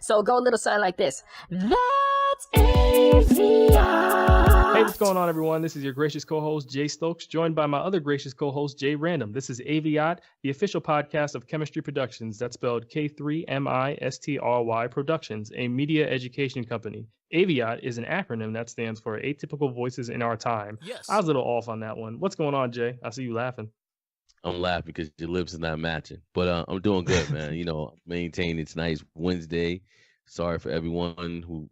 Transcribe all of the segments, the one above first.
So go a little something like this. That's AVIOT. Hey, what's going on, everyone? This is your gracious co-host, Jay Stokes, joined by my other gracious co-host, Jay Random. This is AVIOT, the official podcast of Chemistry Productions. That's spelled K3MISTRY Productions, a media education company. AVIOT is an acronym that stands for Atypical Voices in Our Time. Yes. I was a little off on that one. What's going on, Jay? I see you laughing. I'm laughing because your lips are not matching, but I'm doing good, man. Maintain it's nice Wednesday. Sorry for everyone who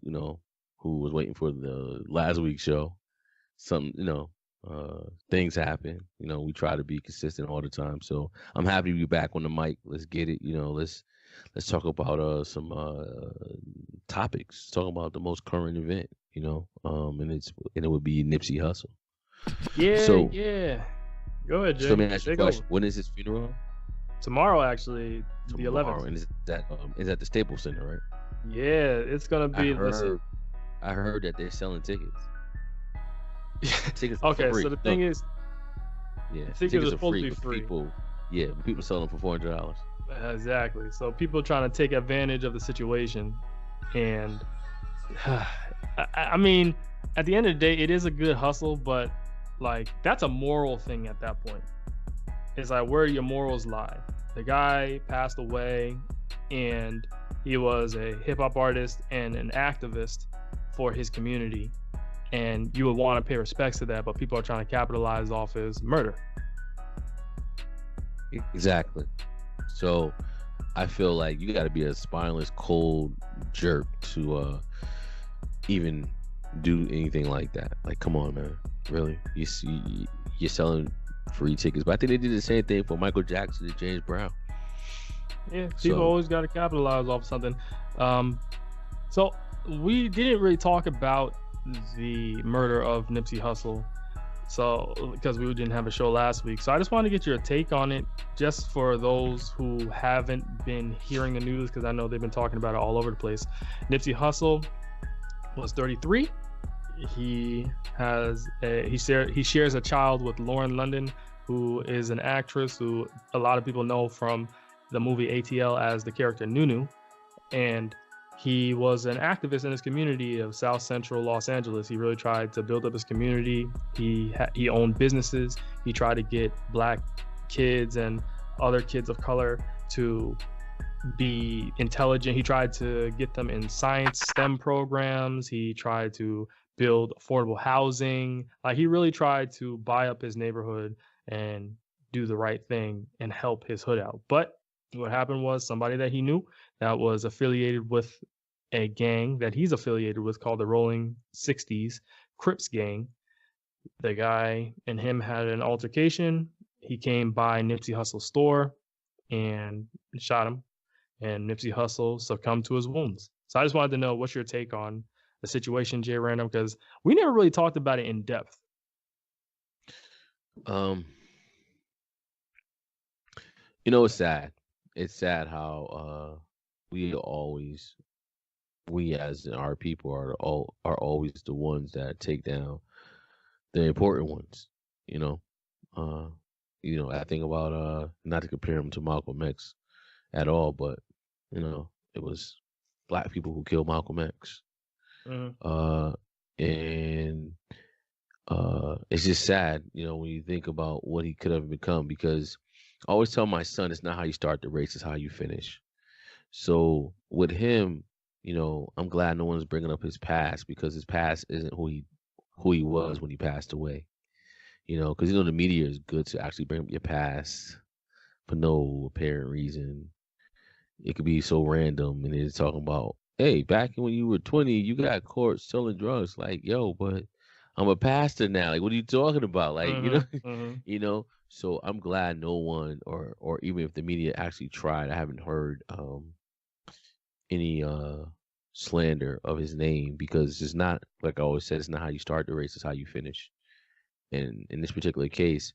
was waiting for the last week's show. Things happen. We try to be consistent all the time. So I'm happy to be back on the mic. Let's get it. Let's talk about some topics. Talk about the most current event. And it would be Nipsey Hussle. Yeah. Go ahead, Jay. So let me ask you a question. When is his funeral? Tomorrow, actually, the 11th. And is at the Staples Center, right? Yeah, it's gonna be. I heard that they're selling tickets. Tickets okay, free. so the thing is, tickets are supposed to be free. free. People selling for $400. Exactly. So people trying to take advantage of the situation, and I mean, at the end of the day, it is a good hustle, but like that's a moral thing at that point. It's like where your morals lie. The guy passed away, and he was a hip hop artist and an activist for his community, and you would want to pay respects to that, but people are trying to capitalize off his murder. Exactly. So I feel like you got to be a spineless, cold jerk to even do anything like that. Like, come on, man. Really? You're selling free tickets. But I think they did the same thing for Michael Jackson and James Brown. Yeah, people always got to capitalize off something. So we didn't really talk about the murder of Nipsey Hussle, because we didn't have a show last week. So I just wanted to get your take on it, just for those who haven't been hearing the news, because I know they've been talking about it all over the place. Nipsey Hussle was 33. He shares a child with Lauren London, who is an actress who a lot of people know from the movie ATL as the character Nunu, and he was an activist in his community of South Central Los Angeles. He really tried to build up his community. He owned businesses. He tried to get Black kids and other kids of color to be intelligent. He tried to get them in science STEM programs. He tried to build affordable housing. Like, he really tried to buy up his neighborhood and do the right thing and help his hood out. But what happened was somebody that he knew that was affiliated with a gang that he's affiliated with called the Rolling 60s Crips gang. The guy and him had an altercation. He came by Nipsey Hussle's store and shot him, and Nipsey Hussle succumbed to his wounds. So I just wanted to know what's your take on the situation, Jay Random, because we never really talked about it in depth. It's sad. It's sad how we as our people are always the ones that take down the important ones. I think about not to compare him to Malcolm X at all, but it was Black people who killed Malcolm X. Mm-hmm. It's just sad, when you think about what he could have become, because I always tell my son, it's not how you start the race, it's how you finish. So with him, I'm glad no one's bringing up his past, because his past isn't who he was when he passed away. Because the media is good to actually bring up your past for no apparent reason. It could be so random, and it's talking about, hey, back when you were 20, you got caught selling drugs. Like, yo, but I'm a pastor now. Like, what are you talking about? Like, Mm-hmm. So I'm glad no one, or even if the media actually tried, I haven't heard any slander of his name, because it's not, like I always said, it's not how you start the race, it's how you finish. And in this particular case,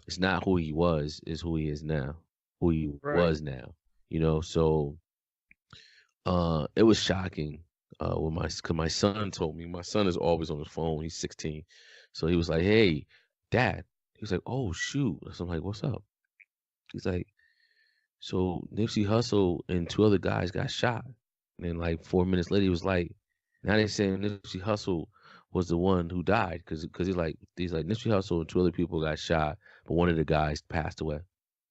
it's not who he was, it's who he is now, who he was now. So it was shocking cause my son told me. My son is always on his phone. He's 16, so he was like, "Hey, Dad." He was like, "Oh shoot!" So I'm like, "What's up?" He's like, "So Nipsey Hussle and two other guys got shot." And then like 4 minutes later, he was like, now they saying Nipsey Hussle was the one who died because he's like Nipsey Hussle and 2 other people got shot, but one of the guys passed away.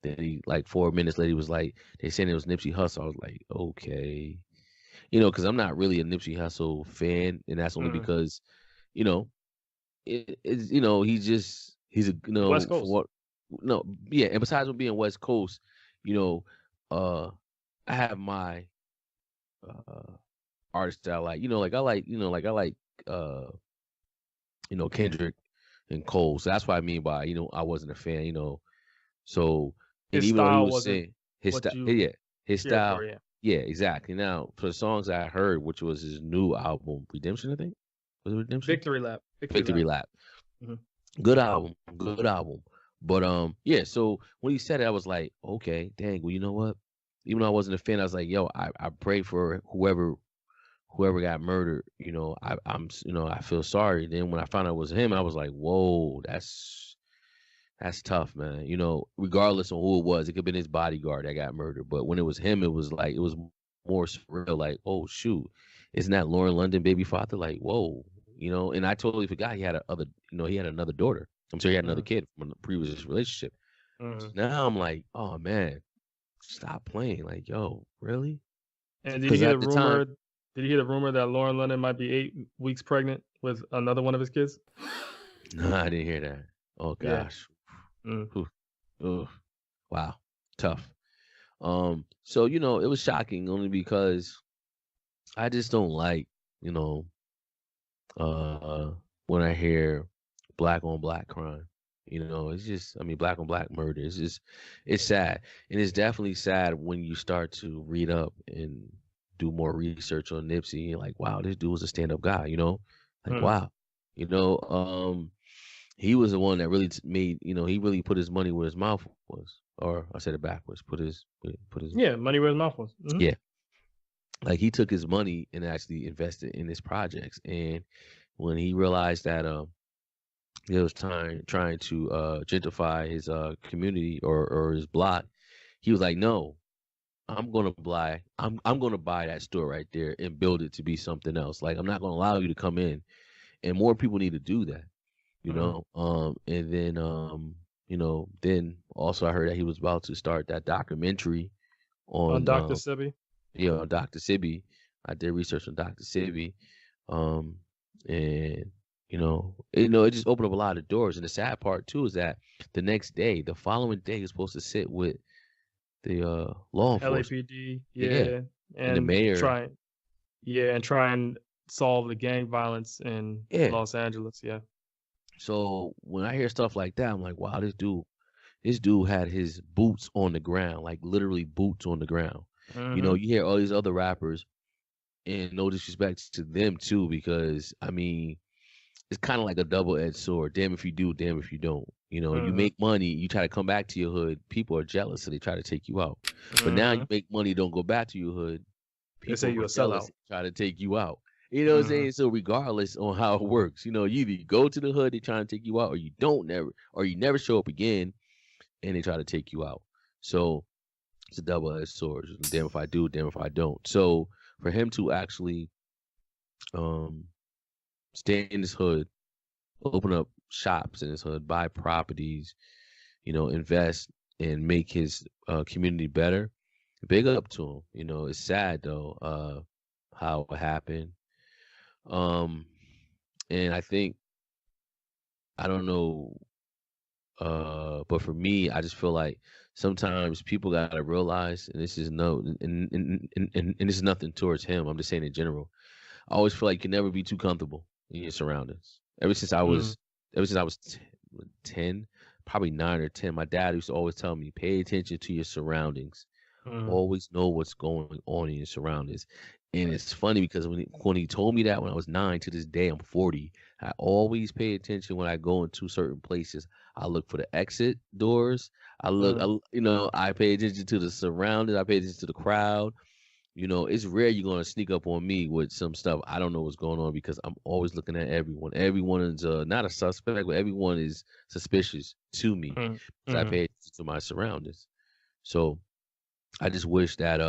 Then he like 4 minutes later, he was like, they saying it was Nipsey Hussle. I was like, okay, because I'm not really a Nipsey Hussle fan, and that's only because, you know, it's he's a West for Coast. what no yeah, and besides him being West Coast, you know, I have my artists that I like, uh Kendrick and Cole. So that's what I mean by, I wasn't a fan, So, and His even though he style was wasn't saying his what style, you yeah, his cared style, for, yeah. yeah, exactly. Now, for the songs I heard, which was his new album, Redemption, I think, was it Redemption? Victory Lap. Victory Lap. Mhm. Good album, good album. But yeah. So when he said it, I was like, okay, dang. Well, you know what? Even though I wasn't a fan, I was like, yo, I pray for whoever got murdered. I feel sorry. Then when I found out it was him, I was like, whoa, that's tough, man. Regardless of who it was, it could have been his bodyguard that got murdered. But when it was him, it was more surreal. Like, oh shoot, isn't that Lauren London, baby father? Like, whoa, And I totally forgot he had another daughter. I'm sure he had another kid from a previous relationship. So now I'm like, oh man, stop playing. Like, yo, really? And did you Because hear at the the time, rumor? Did you hear the rumor that Lauren London might be 8 weeks pregnant with another one of his kids? no, I didn't hear that. Oh Yeah. gosh, Mm. Whew. Ugh. Wow, tough. So it was shocking only because I just don't like, you know, when I hear black on black crime. It's just, I mean, black on black murder. It's sad. And it's definitely sad when you start to read up and do more research on Nipsey. And you're like, wow, this dude was a stand up guy, Like, Mm. wow. You know, um, he was the one that really made, he really put his money where his mouth was. Or I said it backwards. Put his Yeah, money where his mouth was. Mm-hmm. yeah. Like he took his money and actually invested in his projects. And when he realized that he was trying to gentrify his community or his block, he was like, no, I'm gonna buy that store right there and build it to be something else. Like I'm not gonna allow you to come in, and more people need to do that. And then then also I heard that he was about to start that documentary On on Dr. Sebi. Dr. Sibby. I did research on Dr. Sibby. Um, and it just opened up a lot of doors. And the sad part too is that the following day, he's supposed to sit with the law enforcement. LAPD, Yeah, yeah, and the and mayor. try and solve the gang violence in Yeah. Los Angeles. Yeah. So when I hear stuff like that, I'm like, wow, this dude had his boots on the ground, like literally boots on the ground. Mm-hmm. You hear all these other rappers, and no disrespect to them too, because I mean, it's kind of like a double-edged sword. Damn if you do, damn if you don't. You make money, you try to come back to your hood, people are jealous, so they try to take you out. But now you make money, don't go back to your hood, They say people you are a jealous, sellout. try to take you out. You know what I'm saying? So regardless on how it works, you either go to the hood, they try to take you out, or you never show up again, and they try to take you out. So it's a double-edged sword. Damn if I do, damn if I don't. So for him to actually um stay in his hood, open up shops in his hood, buy properties, invest and make his community better. Big up to him. It's sad though, how it happened. And I think I don't know, but for me, I just feel like sometimes people gotta realize, and this is no, and this is nothing towards him. I'm just saying in general. I always feel like you can never be too comfortable in your surroundings. Ever since I was 10, probably 9 or 10, my dad used to always tell me, pay attention to your surroundings. Always know what's going on in your surroundings. And it's funny because when he told me that when I was 9, to this day I'm 40, I always pay attention when I go into certain places. I look for the exit doors. I pay attention to the surroundings. I pay attention to the crowd. It's rare you're gonna sneak up on me with some stuff. I don't know what's going on because I'm always looking at everyone. Everyone is not a suspect, but everyone is suspicious to me because I pay attention to my surroundings. So I just wish that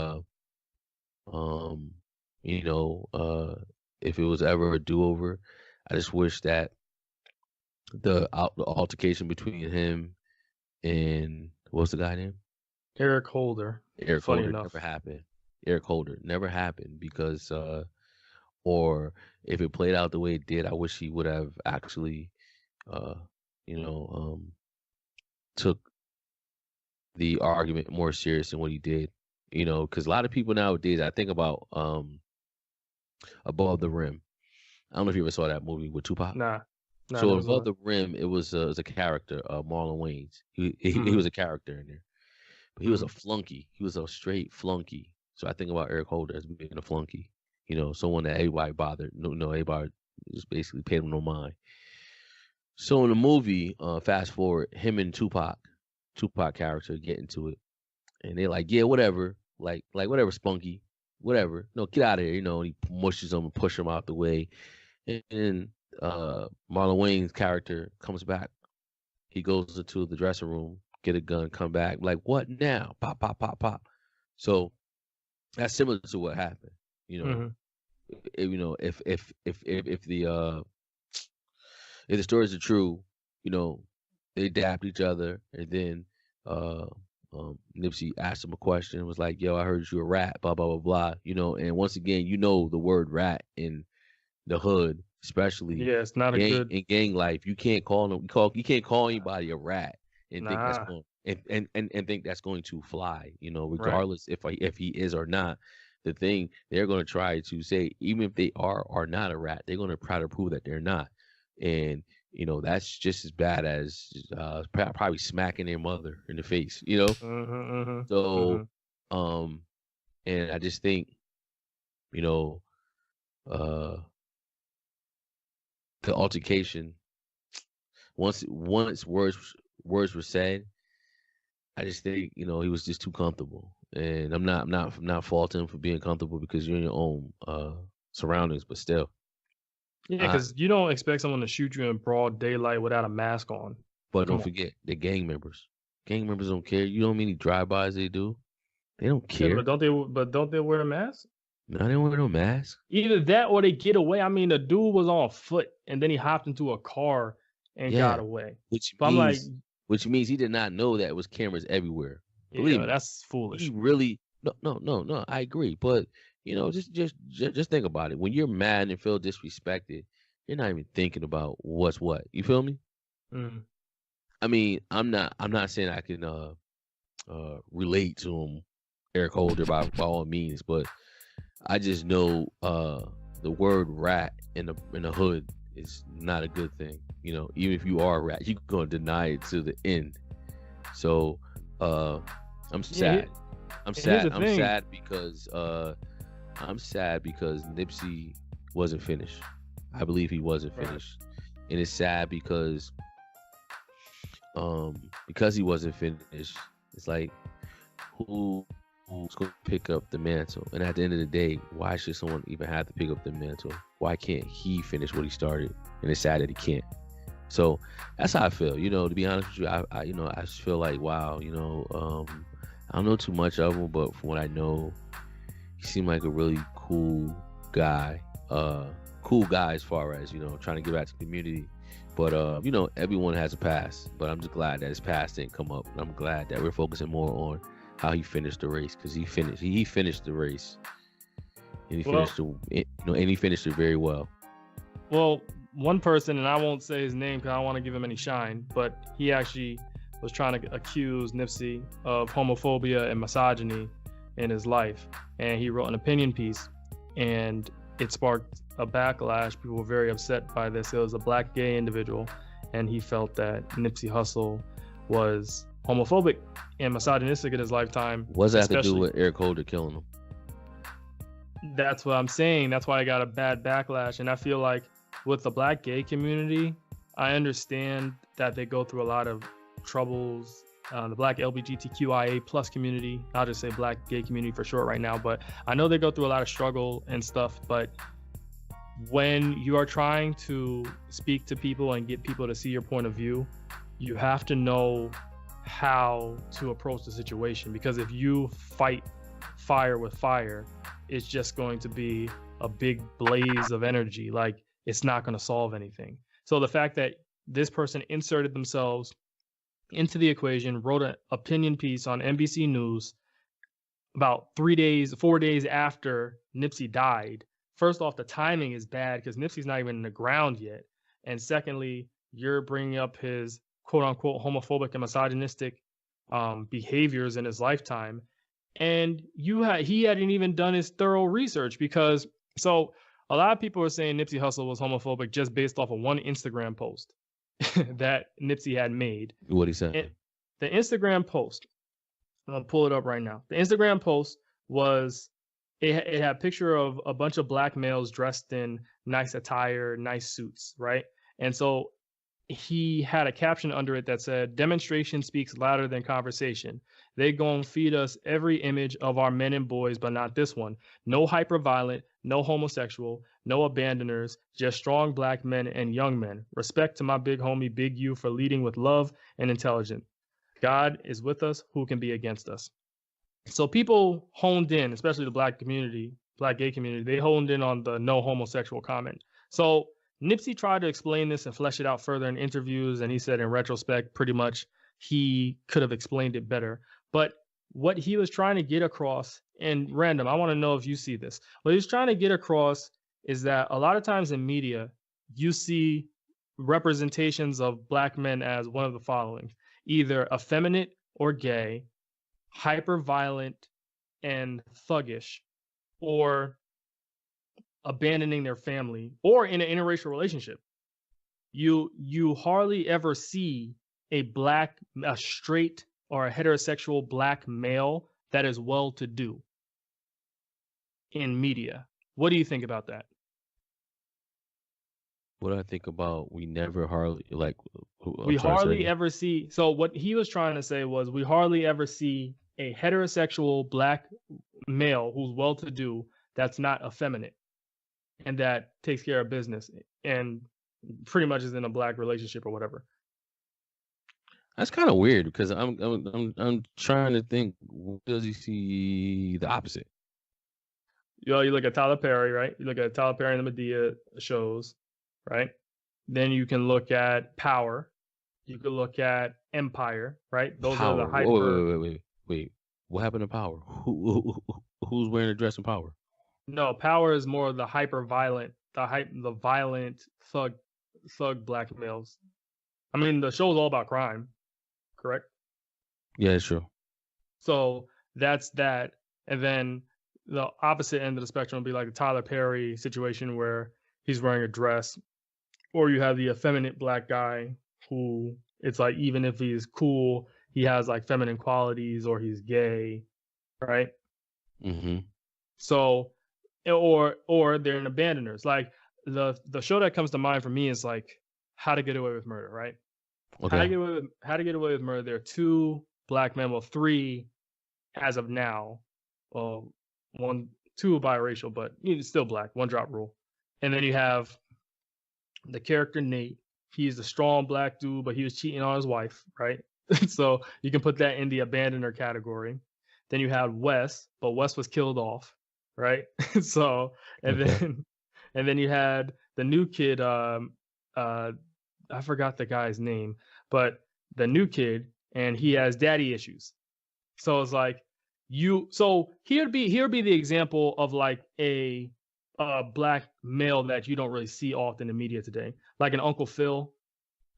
um You know, if it was ever a do-over, I just wish that the altercation between him and what's the guy name? Eric Holder. Eric Funny Holder enough. never happened. Eric Holder never happened because or if it played out the way it did, I wish he would have actually uh you know took the argument more serious than what he did. You know, because a lot of people nowadays, I think about Above the Rim. I don't know if you ever saw that movie with Tupac. Nah, So never Above saw it. the Rim, it was a character, Marlon Wayans. He Mhm. was a character in there, but he was a flunky. He was a straight flunky. So I think about Eric Holder as being a flunky. You know, someone that everybody bothered. No, everybody just basically paid him no mind. So in the movie, fast forward, him and Tupac character get into it, and they're like, yeah, whatever, like whatever, Spunky, whatever. No, get out of here. You know, and he mushes him and push him out the way. And Marlon Wayne's character comes back. He goes into the dressing room, get a gun, come back, like, what now? Pop, pop, pop, pop. So that's similar to what happened. You know, Mhm. you know, if the stories are true, you know, they dapped each other, and then uh, Nipsey asked him a question, was like, "Yo, I heard you a rat," blah blah blah blah. You know, and once again, you know, the word rat in the hood, especially Yeah, it's not a good. gang life, you can't call them, you can't call anybody a rat and think that's Nah, going and think that's going to fly. You know, right. regardless if he is or not. The thing they're going to try to say, even if they are or not a rat, they're going to try to prove that they're not. And you know, that's just as bad as probably smacking their mother in the face. You know, Mhm, mhm, so mhm. um, and I just think, you know, uh, the altercation, once words were said, I just think, you know, he was just too comfortable. And I'm not faulting him for being comfortable because you're in your own surroundings, but still, Yeah, I because you don't expect someone to shoot you in broad daylight without a mask on. but Come don't on. forget the gang members. Gang members don't care. You know how many drive-bys they do? They don't Yeah, care. but don't they wear a mask? No, they don't wear no mask. Either that or they get away. I mean, the dude was on foot and then he hopped into a car and Yeah, got away. which But I'm like, means which means he did not know that it was cameras everywhere. Believe yeah, me, that's he foolish. really no. I agree, but you know, just think about it. When you're mad and feel disrespected, you're not even thinking about what's what. You feel me? Mm. I mean, I'm not saying I can relate to him, Eric Holder, by all means, but I just know the word rat in the hood is not a good thing. You know, even if you are a rat, you're gonna deny it to the end. So I'm Yeah, sad. and here's the I'm thing. sad because Nipsey wasn't finished. I believe he wasn't Right. finished. And it's sad because he wasn't finished, it's like who's going to pick up the mantle? And at the end of the day, why should someone even have to pick up the mantle? Why can't he finish what he started? And it's sad that he can't. So that's how I feel. You know, to be honest with you, I you know, I just feel like, wow, you know, I don't know too much of him, but from what I know, he seemed like a really cool guy. Cool guy as far as, you know, trying to give back to the community. But you know, everyone has a past. But I'm just glad that his past didn't come up. And I'm glad that we're focusing more on how he finished the race, because he finished the race, and Well, you know, and he finished it very well. well, one person, and I won't say his name because I don't want to give him any shine, but he actually was trying to accuse Nipsey of homophobia and misogyny in his life, and he wrote an opinion piece, and it sparked a backlash. People were very upset by this. It was a black gay individual, and he felt that Nipsey Hussle was homophobic and misogynistic in his lifetime. What does that have to do Especially, with Eric Holder killing him? that's what I'm saying. That's why I got a bad backlash, and I feel like with the black gay community, I understand that they go through a lot of troubles. The black LGBTQIA plus community, I'll just say black gay community for short right now, but I know they go through a lot of struggle and stuff. But when you are trying to speak to people and get people to see your point of view, you have to know how to approach the situation, because if you fight fire with fire, it's just going to be a big blaze of energy. Like, it's not going to solve anything. So the fact that this person inserted themselves into the equation, wrote an opinion piece on NBC News about 4 days after Nipsey died. First off, the timing is bad because Nipsey's not even in the ground yet. And secondly, you're bringing up his quote unquote homophobic and misogynistic behaviors in his lifetime. And he hadn't even done his thorough research, because so a lot of people are saying Nipsey Hussle was homophobic just based off of one Instagram post that Nipsey had made. What he said? The Instagram post, I'll pull it up right now. The Instagram post was, it had a picture of a bunch of black males dressed in nice attire, nice suits, right? And so he had a caption under it that said, "Demonstration speaks louder than conversation. They gon' feed us every image of our men and boys, but not this one. No hyper-violent, no homosexual, no abandoners, just strong black men and young men. Respect to my big homie, Big U, for leading with love and intelligence. God is with us. Who can be against us?" So people honed in, especially the black community, black gay community, they honed in on the no homosexual comment. So Nipsey tried to explain this and flesh it out further in interviews, and he said in retrospect, pretty much he could have explained it better. But what he was trying to get across, and Random, I want to know if you see this. What he's trying to get across is that a lot of times in media, you see representations of black men as one of the following: either effeminate or gay, hyper-violent and thuggish, or abandoning their family, or in an interracial relationship. You hardly ever see a straight or a heterosexual black male that is well-to-do in media. What do you think about that? What do I think about? We never hardly like. We hardly ever see. So what he was trying to say was, we hardly ever see a heterosexual black male who's well-to-do that's not effeminate and that takes care of business and pretty much is in a black relationship or whatever. That's kind of weird, because I'm trying to think. Does he see the opposite? You look at Tyler Perry, right? You look at Tyler Perry and the Medea shows, right? Then you can look at Power. You could look at Empire, right? Those Power. are the hyper. Wait. What happened to Power? Who's wearing a dress in Power? No, Power is more of the hyper-violent, the violent thug black males. I mean, the show's all about crime, correct? Yeah, it's true. So that's that. And then the opposite end of the spectrum would be like the Tyler Perry situation, where he's wearing a dress. Or you have the effeminate black guy who, it's like, even if he's cool, he has like feminine qualities, or he's gay, right? Mm-hmm. So, or they're in abandoners. Like the show that comes to mind for me is like How to Get Away with Murder, right? Okay. How to Get Away with Murder. There are 2 black men, well, 3 as of now. Well, 2 biracial, but still black. 1 drop rule. And then you have the character Nate. He's a strong black dude, but he was cheating on his wife, right? So you can put that in the abandoner category. Then you have Wes, but Wes was killed off, right? So and then you had the new kid. I forgot the guy's name, but the new kid, and he has daddy issues. So it's like So here would be the example of like a black male that you don't really see often in media today, like an Uncle Phil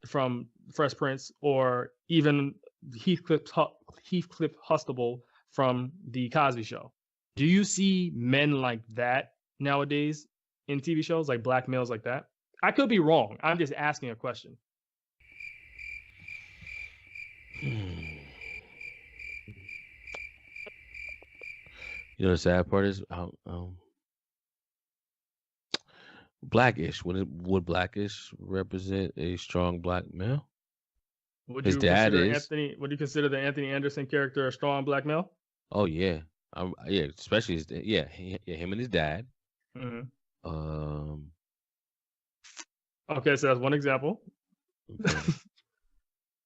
from Fresh Prince, or even Heathcliff Huxtable from The Cosby Show. Do you see men like that nowadays in TV shows, like black males like that? I could be wrong. I'm just asking a question. You know, the sad part is Blackish. Would Blackish represent a strong black male? His dad is. Would you consider the Anthony Anderson character a strong black male? Oh yeah, yeah. Especially him and his dad. Mm-hmm. Okay, so that's one example.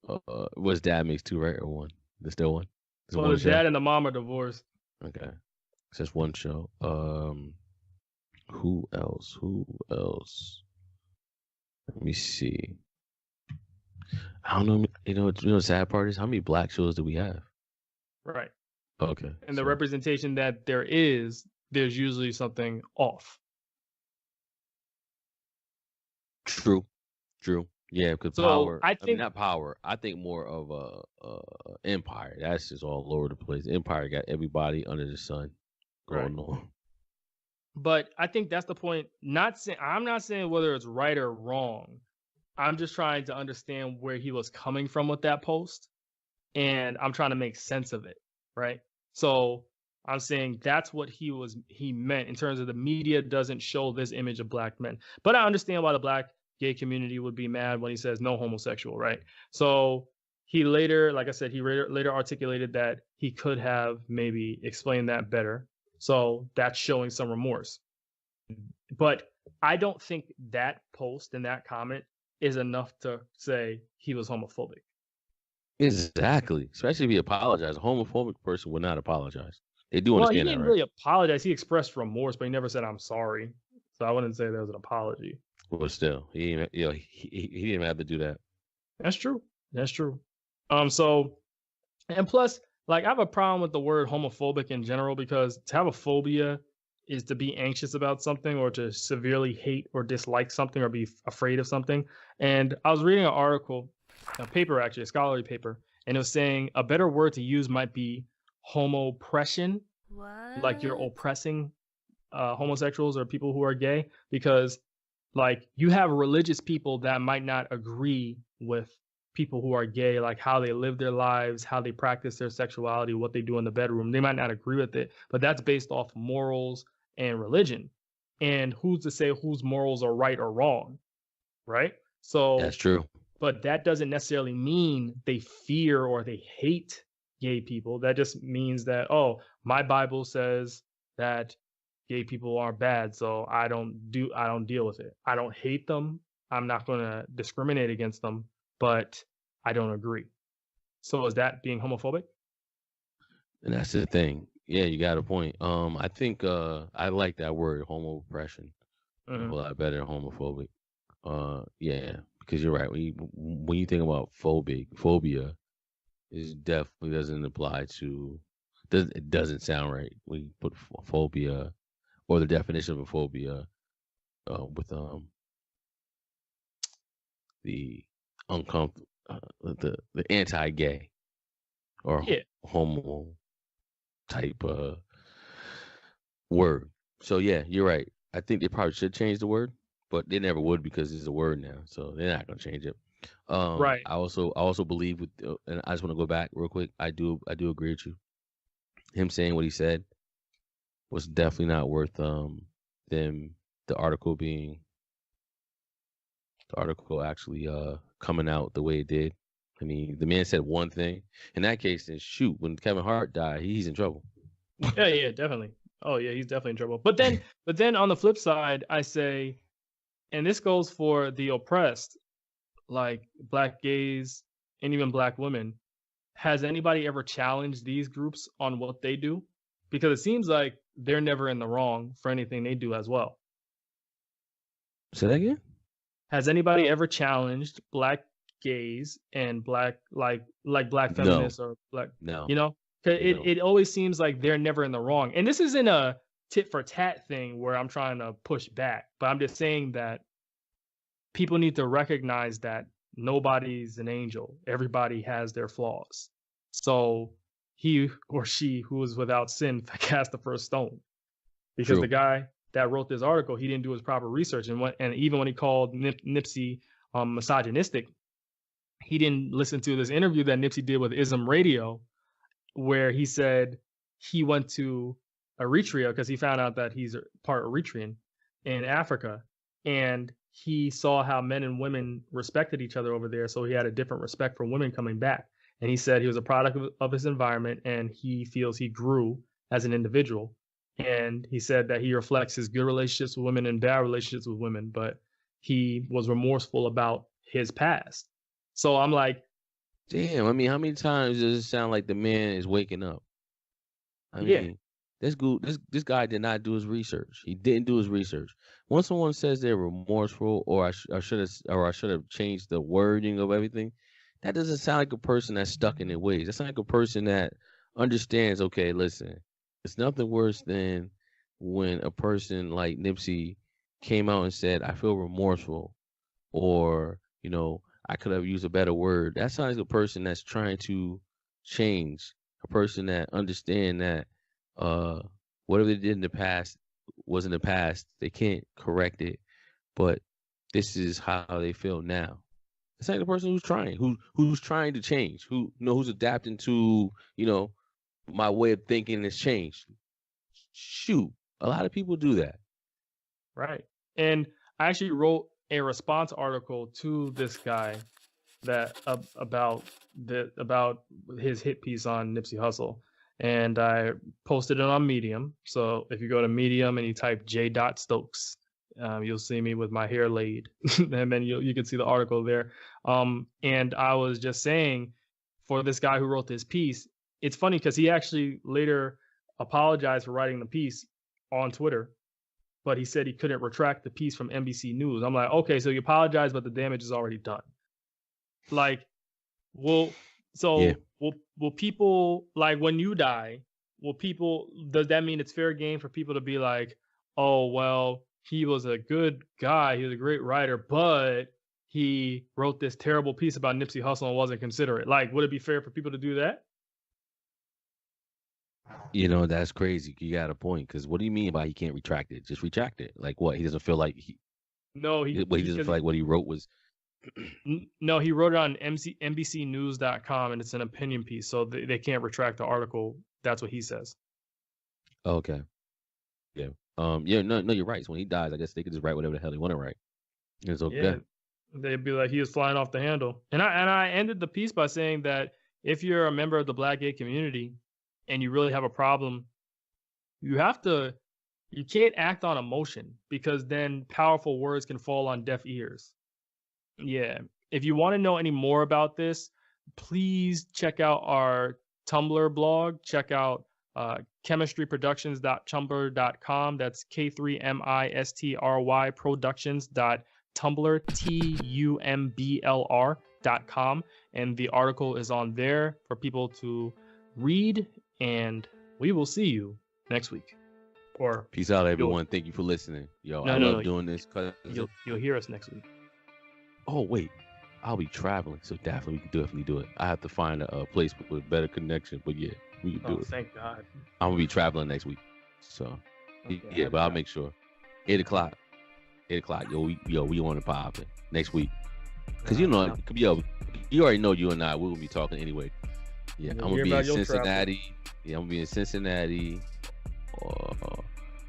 Okay. His dad makes 2, right, or 1? There's still 1. Well, his dad and the mom are divorced. Okay. That's one show. Who else? Who else? Let me see. I don't know. The sad part is how many black shows do we have? Right. Okay. And the So representation that there's usually something off. true. Yeah, because So power. I I mean, think not power. I think more of a empire. That's just all over the place. Empire got everybody under the sun right. going on. But I think that's the point. I'm not saying whether it's right or wrong. I'm just trying to understand where he was coming from with that post, and I'm trying to make sense of it, right? So I'm saying that's what he meant in terms of the media doesn't show this image of black men. But I understand why the black gay community would be mad when he says no homosexual, right? So he later, like I said, he later articulated that he could have maybe explained that better. So that's showing some remorse. But I don't think that post and that comment is enough to say he was homophobic. Exactly. Especially if he apologized. A homophobic person would not apologize. They do Well, he understand that, didn't right? really apologize. He expressed remorse, but he never said I'm sorry. So I wouldn't say there was an apology. But still, he didn't even have to do that. That's true. That's true. So and plus, like I have a problem with the word homophobic in general because to have a phobia is to be anxious about something or to severely hate or dislike something or be afraid of something. And I was reading an article, a paper actually, a scholarly paper, and it was saying a better word to use might be homopression, like you're What? oppressing homosexuals or people who are gay, because like you have religious people that might not agree with people who are gay, like how they live their lives, how they practice their sexuality, what they do in the bedroom. They might not agree with it, but that's based off morals and religion. And who's to say whose morals are right or wrong, right? That's So, true. but that doesn't necessarily mean they fear or they hate gay people. That just means that, oh, my Bible says that gay people are bad, so I don't deal with it. I don't hate them. I'm not going to discriminate against them, but I don't agree. So is that being homophobic? And that's the thing. Yeah, you got a point. I think I like that word, homo oppression, a Hmm. whole lot better than homophobic. Yeah, because you're right. When you think about phobia, it definitely doesn't apply to. It doesn't sound right when you put phobia or the definition of a phobia with the uncomfortable, the anti-gay or Yeah. homo type word. So yeah, you're right. I think they probably should change the word, but they never would because it's a word now, so they're not gonna change it. Right. I also believe with, and I just want to go back real quick. I do agree with you. Him saying what he said was definitely not worth them the article being the article actually coming out the way it did. I mean, the man said one thing. In that case, then shoot, when Kevin Hart died, he's in trouble. Yeah, yeah, definitely. Oh yeah, he's definitely in trouble. But then on the flip side, I say, and this goes for the oppressed, like black gays and even black women. Has anybody ever challenged these groups on what they do? Because it seems like they're never in the wrong for anything they do as well. Say that again? Has anybody ever challenged black gays and black like black No, feminists or black, no, you know? 'Cause it no. it always seems like they're never in the wrong. And this isn't a tit for tat thing where I'm trying to push back, but I'm just saying that people need to recognize that nobody's an angel. Everybody has their flaws. So he or she who is without sin cast the first stone. Because the True. guy that wrote this article, he didn't do his proper research, and even when he called Nipsey misogynistic, he didn't listen to this interview that Nipsey did with Ism Radio, where he said he went to Eritrea because he found out that he's part Eritrean in Africa, and he saw how men and women respected each other over there, so he had a different respect for women coming back. And he said he was a product of his environment, and he feels he grew as an individual. And he said that he reflects his good relationships with women and bad relationships with women, but he was remorseful about his past. So I'm like, Damn. I mean, how many times does it sound like the man is waking up? I yeah, mean, This guy did not do his research. He didn't do his research. Once someone says they're remorseful, or I should have changed the wording of everything, that doesn't sound like a person that's stuck in their ways. That sounds like a person that understands. Okay, listen, it's nothing worse than when a person like Nipsey came out and said, "I feel remorseful," or I could have used a better word. That sounds like a person that's trying to change, a person that understand that whatever they did in the past was in the past. They can't correct it, but this is how they feel now. It's like the person who's trying to change, who's adapting to my way of thinking has changed. Shoot, a lot of people do that. Right. And I actually wrote a response article to this guy that about his hit piece on Nipsey Hussle, and I posted it on Medium. So if you go to Medium and you type J. Stokes, you'll see me with my hair laid, and then you can see the article there. And I was just saying, for this guy who wrote this piece, it's funny because he actually later apologized for writing the piece on Twitter, but he said he couldn't retract the piece from NBC News. I'm like, okay, so you apologize, but the damage is already done. Like, will people, like, when you die, does that mean it's fair game for people to be like, oh, well, he was a good guy, he was a great writer, but he wrote this terrible piece about Nipsey Hussle and wasn't considerate? Like, would it be fair for people to do that? That's crazy. You got a point. Because what do you mean by he can't retract it? Just retract it. Like what? He doesn't feel like he doesn't feel like what he wrote was. No, he wrote it on NBCnews.com, and it's an opinion piece, so they can't retract the article. That's what he says. Okay. Yeah. No, you're right. So when he dies, I guess they could just write whatever the hell they want to write. It's okay. Yeah. They'd be like, he was flying off the handle. And I ended the piece by saying that if you're a member of the Black gay community and you really have a problem, you can't act on emotion, because then powerful words can fall on deaf ears. Yeah. If you want to know any more about this, please check out our Tumblr blog. Check out chemistryproductions.tumblr.com. That's K3MISTRY productions.tumblr, TUMBLR.com. And the article is on there for people to read. And we will see you next week. Or peace out, everyone. Thank you for listening. Yo, I love doing this. You'll hear us next week. Oh, wait. I'll be traveling, so definitely we can definitely do it. I have to find a place with better connection, but yeah, we can do it. Thank God. I'm gonna be traveling next week, so yeah, but I'll make sure. 8 o'clock. Yo, we on the pop next week, because you already know you and I will be talking anyway. Yeah, I'm gonna be in Cincinnati. Yeah, I'm gonna be in Cincinnati,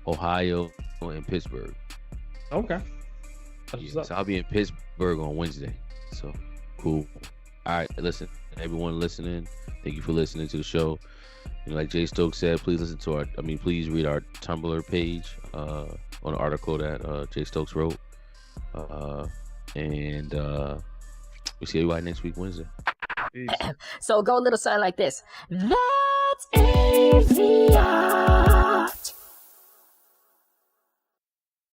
Ohio, and Pittsburgh. Okay. So I'll be in Pittsburgh on Wednesday. So cool. All right, listen, everyone listening, thank you for listening to the show. Like Jay Stokes said, please please read our Tumblr page on an article that Jay Stokes wrote. And we'll see everybody next week, Wednesday. So go a little something like this. That's AVIOT.